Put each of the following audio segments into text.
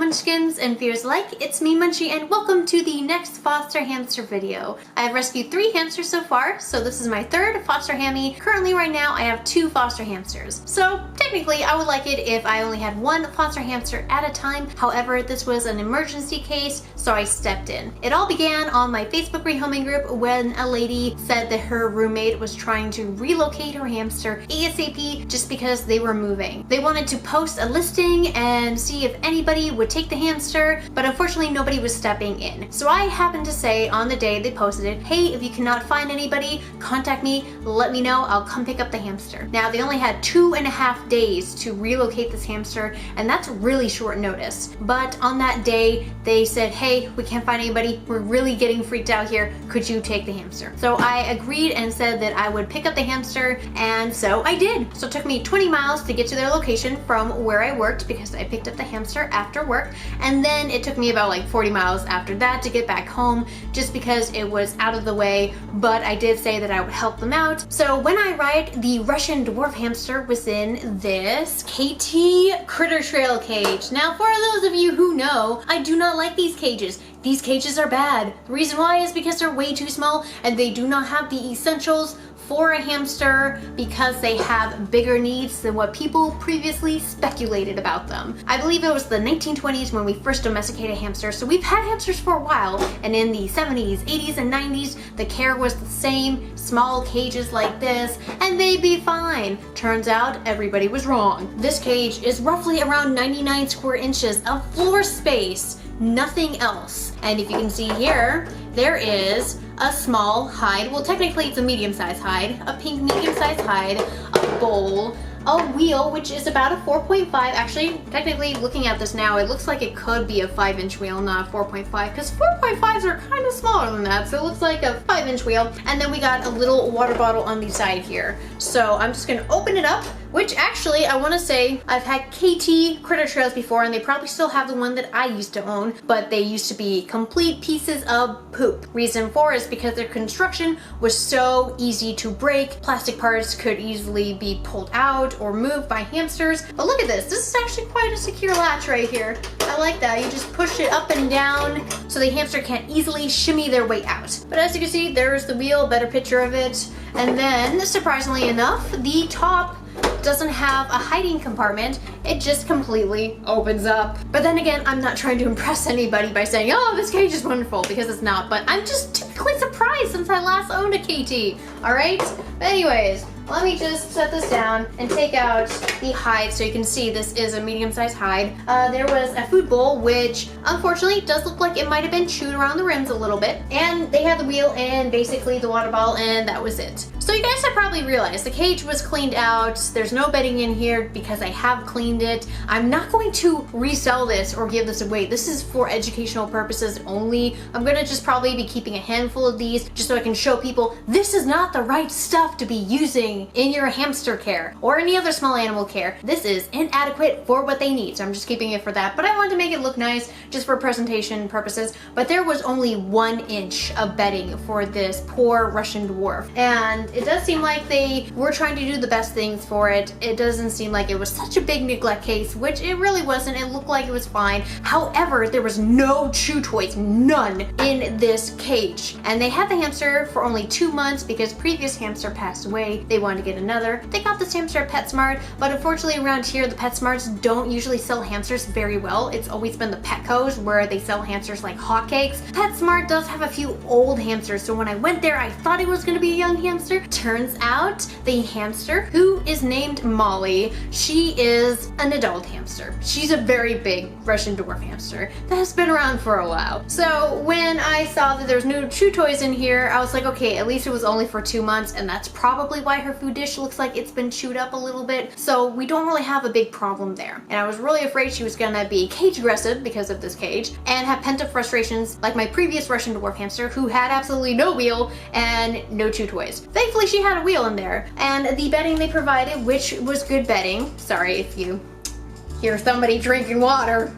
Munchkins and viewers alike, it's me Munchie and welcome to the next foster hamster video. I have rescued 3 hamsters so far, so this is my 3rd foster hammy. Currently right now I have 2 foster hamsters. So technically I would like it if I only had 1 foster hamster at a time. However, this was an emergency case, so I stepped in. It all began on my Facebook rehoming group when a lady said that her roommate was trying to relocate her hamster ASAP just because they were moving. They wanted to post a listing and see if anybody would take the hamster, but unfortunately nobody was stepping in. So I happened to say on the day they posted it, hey, if you cannot find anybody, contact me, let me know, I'll come pick up the hamster. Now they only had 2.5 days to relocate this hamster, and that's really short notice. But on that day, they said, hey, we can't find anybody, we're really getting freaked out here, could you take the hamster? So I agreed and said that I would pick up the hamster, and so I did. So it took me 20 miles to get to their location from where I worked because I picked up the hamster after work, and then it took me about like 40 miles after that to get back home just because it was out of the way, but I did say that I would help them out. So when I arrived, the Russian dwarf hamster was in this KT Critter Trail cage. Now for those of you who know, I do not like these cages. These cages are bad. The reason why is because they're way too small and they do not have the essentials for a hamster because they have bigger needs than what people previously speculated about them. I believe it was the 1920s when we first domesticated hamsters, so we've had hamsters for a while, and in the 70s, 80s, and 90s, the care was the same, small cages like this, and they'd be fine. Turns out everybody was wrong. This cage is roughly around 99 square inches of floor space, nothing else. And if you can see here, there is a small hide, well technically it's a medium-sized hide, a pink medium-sized hide, a bowl, a wheel, which is about a 4.5. Actually, technically looking at this now, it looks like it could be a 5-inch wheel, not a 4.5, because 4.5s are kind of smaller than that, so it looks like a 5-inch wheel. And then we got a little water bottle on the side here. So I'm just gonna open it up, which actually I want to say I've had KT Critter Trails before, and they probably still have the one that I used to own, but they used to be complete pieces of poop. Reason for is because their construction was so easy to break. Plastic parts could easily be pulled out or moved by hamsters. But look at this. This is actually quite a secure latch right here. I like that. You just push it up and down so the hamster can't easily shimmy their way out. But as you can see, there's the wheel, better picture of it. And then, surprisingly enough, the top doesn't have a hiding compartment, it just completely opens up. But then again, I'm not trying to impress anybody by saying, oh, this cage is wonderful, because it's not, but I'm just typically surprised since I last owned a KT, alright? But anyways, let me just set this down and take out the hide so you can see this is a medium-sized hide. There was a food bowl, which unfortunately does look like it might have been chewed around the rims a little bit. And they had the wheel and basically the water bottle, and that was it. So you guys have probably realized the cage was cleaned out. There's no bedding in here because I have cleaned it. I'm not going to resell this or give this away. This is for educational purposes only. I'm gonna just probably be keeping a handful of these just so I can show people this is not the right stuff to be using in your hamster care or any other small animal care. This is inadequate for what they need, so I'm just keeping it for that. But I wanted to make it look nice just for presentation purposes. But there was only 1 inch of bedding for this poor Russian dwarf, and it does seem like they were trying to do the best things for it. It doesn't seem like it was such a big neglect case, which it really wasn't. It looked like it was fine. However, there was no chew toys, none, in this cage. And they had the hamster for only 2 months because previous hamster passed away. They wanted to get another. They got this hamster at PetSmart, but unfortunately around here the PetSmarts don't usually sell hamsters very well. It's always been the Petco's where they sell hamsters like hotcakes. PetSmart does have a few old hamsters, so when I went there I thought it was going to be a young hamster. Turns out the hamster, who is named Molly, she is an adult hamster. She's a very big Russian dwarf hamster that has been around for a while. So when I saw that there's no chew toys in here, I was like, okay, at least it was only for 2 months, and that's probably why her food dish looks like it's been chewed up a little bit. So we don't really have a big problem there. And I was really afraid she was gonna be cage aggressive because of this cage and have pent up frustrations like my previous Russian dwarf hamster, who had absolutely no wheel and no chew toys. Thankfully she had a wheel in there, and the bedding they provided, which was good bedding. Sorry if you hear somebody drinking water.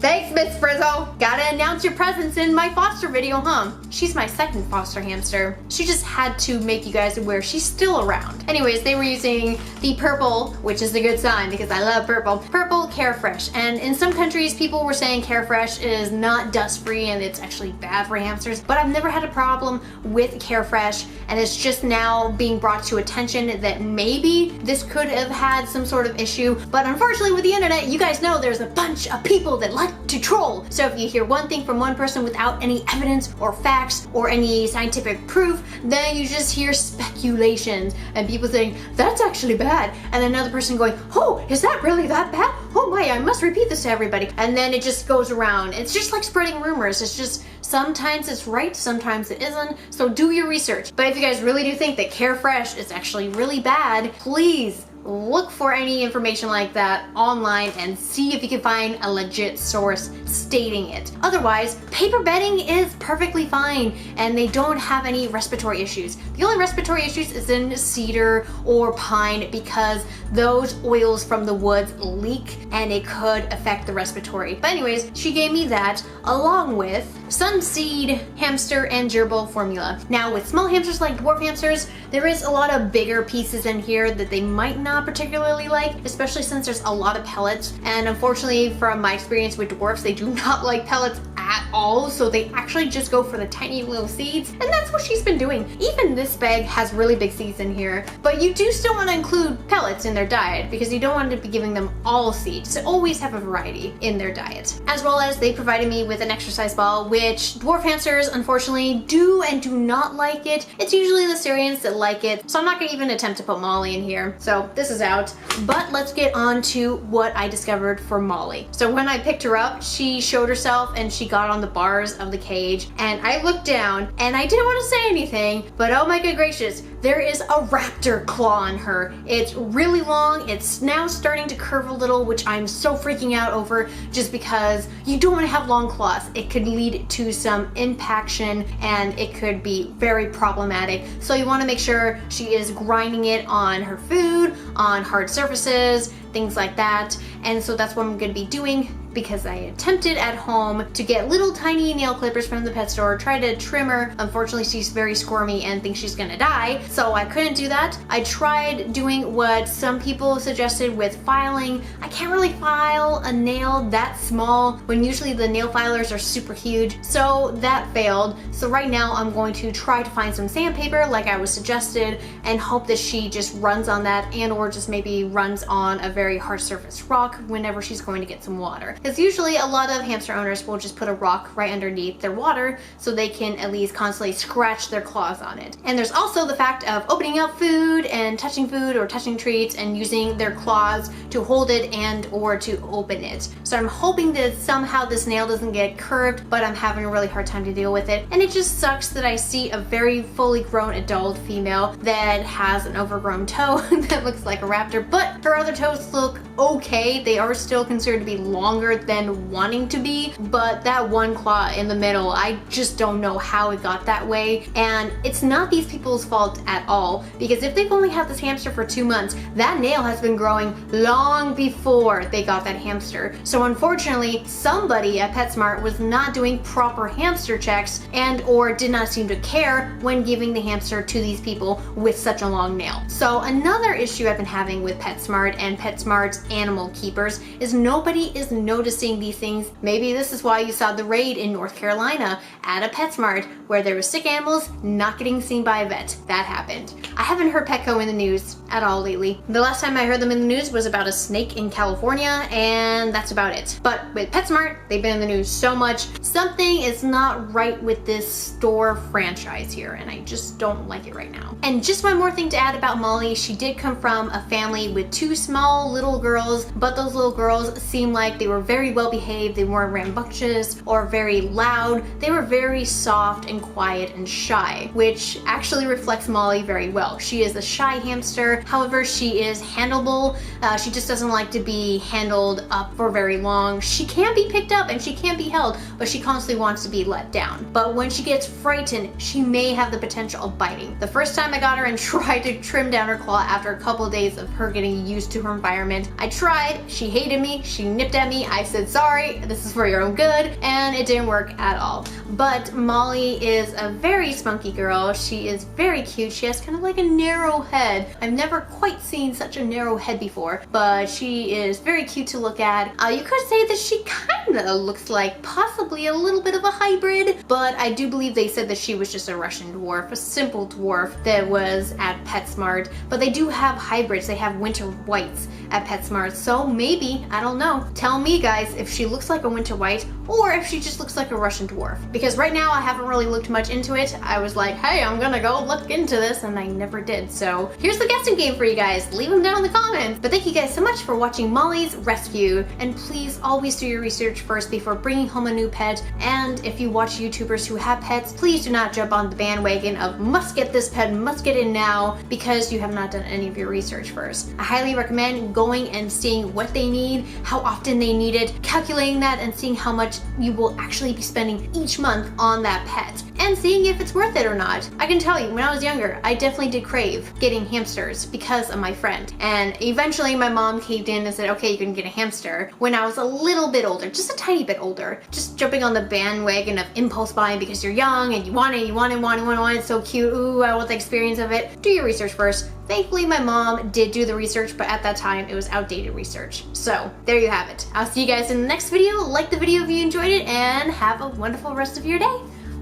Thanks, Miss Frizzle. Gotta announce your presence in my foster video, huh? She's my second foster hamster. She just had to make you guys aware she's still around. Anyways, they were using the purple, which is a good sign because I love purple. Purple Carefresh. And in some countries, people were saying Carefresh is not dust-free and it's actually bad for hamsters. But I've never had a problem with Carefresh, and it's just now being brought to attention that maybe this could have had some sort of issue. But unfortunately with the internet, you guys know there's a bunch of people that like to troll. So if you hear one thing from one person without any evidence or facts or any scientific proof, then you just hear speculations and people saying, that's actually bad. And then another person going, oh, is that really that bad? Oh my, I must repeat this to everybody. And then it just goes around. It's just like spreading rumors. It's just sometimes it's right, sometimes it isn't. So do your research. But if you guys really do think that Carefresh is actually really bad, please look for any information like that online and see if you can find a legit source stating it. Otherwise, paper bedding is perfectly fine and they don't have any respiratory issues. The only respiratory issues is in cedar or pine because those oils from the woods leak and it could affect the respiratory. But anyways, she gave me that along with Sunseed hamster and gerbil formula. Now with small hamsters like dwarf hamsters, there is a lot of bigger pieces in here that they might not particularly like, especially since there's a lot of pellets. And unfortunately from my experience with dwarfs, they do not like pellets at all. So they actually just go for the tiny little seeds. And that's what she's been doing. Even this bag has really big seeds in here, but you do still want to include pellets in their diet because you don't want to be giving them all seeds. So always have a variety in their diet. As well as they provided me with an exercise ball, which dwarf hamsters unfortunately do and do not like it. It's usually the Syrians that like it. So I'm not gonna even attempt to put Molly in here. So this is out, but let's get on to what I discovered for Molly. So when I picked her up, she showed herself and she got on the bars of the cage and I looked down and I didn't want to say anything, but oh my good gracious, there is a raptor claw on her. It's really long. It's now starting to curve a little, which I'm so freaking out over just because you don't want to have long claws. It could lead to some impaction and it could be very problematic. So you want to make sure she is grinding it on her food, on hard surfaces, things like that. And so that's what I'm going to be doing because I attempted at home to get little tiny nail clippers from the pet store, try to trim her. Unfortunately, she's very squirmy and thinks she's gonna die, so I couldn't do that. I tried doing what some people suggested with filing. I can't really file a nail that small when usually the nail filers are super huge, so that failed. So right now I'm going to try to find some sandpaper like I was suggested and hope that she just runs on that and or just maybe runs on a very hard surface rock whenever she's going to get some water. Because usually a lot of hamster owners will just put a rock right underneath their water so they can at least constantly scratch their claws on it. And there's also the fact of opening up food and touching food or touching treats and using their claws to hold it and or to open it. So I'm hoping that somehow this nail doesn't get curved, but I'm having a really hard time to deal with it. And it just sucks that I see a very fully grown adult female that has an overgrown toe that looks like a raptor, but her other toes look okay. They are still considered to be longer than wanting to be, but that one claw in the middle, I just don't know how it got that way. And it's not these people's fault at all, because if they've only had this hamster for 2 months, that nail has been growing long before they got that hamster. So unfortunately, somebody at PetSmart was not doing proper hamster checks and or did not seem to care when giving the hamster to these people with such a long nail. So another issue I've been having with PetSmart and PetSmart's animal keepers is nobody is noticing these things. Maybe this is why you saw the raid in North Carolina at a PetSmart where there were sick animals not getting seen by a vet. That happened. I haven't heard Petco in the news at all lately. The last time I heard them in the news was about a snake in California, and that's about it. But with PetSmart, they've been in the news so much. Something is not right with this store franchise here, and I just don't like it right now. And just one more thing to add about Molly, she did come from a family with 2 small little girls, but those little girls seem like they were very well behaved. They weren't rambunctious or very loud. They were very soft and quiet and shy, which actually reflects Molly very well. She is a shy hamster. However, she is handleable. She just doesn't like to be handled up for very long. She can be picked up and she can be held, but she constantly wants to be let down. But when she gets frightened, she may have the potential of biting. The first time I got her and tried to trim down her claw after a couple of days of her getting used to her environment, I tried, she hated me, she nipped at me, I said sorry, this is for your own good, and it didn't work at all. But Molly is a very spunky girl. She is very cute. She has kind of like a narrow head. I've never quite seen such a narrow head before, but she is very cute to look at. You could say that she kind of looks like possibly a little bit of a hybrid, but I do believe they said that she was just a Russian dwarf, a simple dwarf that was at PetSmart. But they do have hybrids. They have winter whites at PetSmart, so maybe, I don't know. Tell me guys if she looks like a winter white or if she just looks like a Russian dwarf. Because right now I haven't really looked much into it. I was like, hey, I'm gonna go look into this, and I never did. So here's the guessing game for you guys. Leave them down in the comments. But thank you guys so much for watching Molly's rescue. And please always do your research first before bringing home a new pet. And if you watch YouTubers who have pets, please do not jump on the bandwagon of must get this pet, must get in now, because you have not done any of your research first. I highly recommend going and seeing what they need, how often they need it, calculating that and seeing how much you will actually be spending each month on that pet, and seeing if it's worth it or not. I can tell you, when I was younger, I definitely did crave getting hamsters because of my friend. And eventually my mom caved in and said, okay, you can get a hamster when I was a little bit older, just a tiny bit older. Just jumping on the bandwagon of impulse buying because you're young and you want it, it's so cute, ooh, I want the experience of it. Do your research first. Thankfully, my mom did do the research, but at that time, it was outdated research. So, there you have it. I'll see you guys in the next video. Like the video if you enjoyed it, and have a wonderful rest of your day.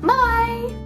Bye!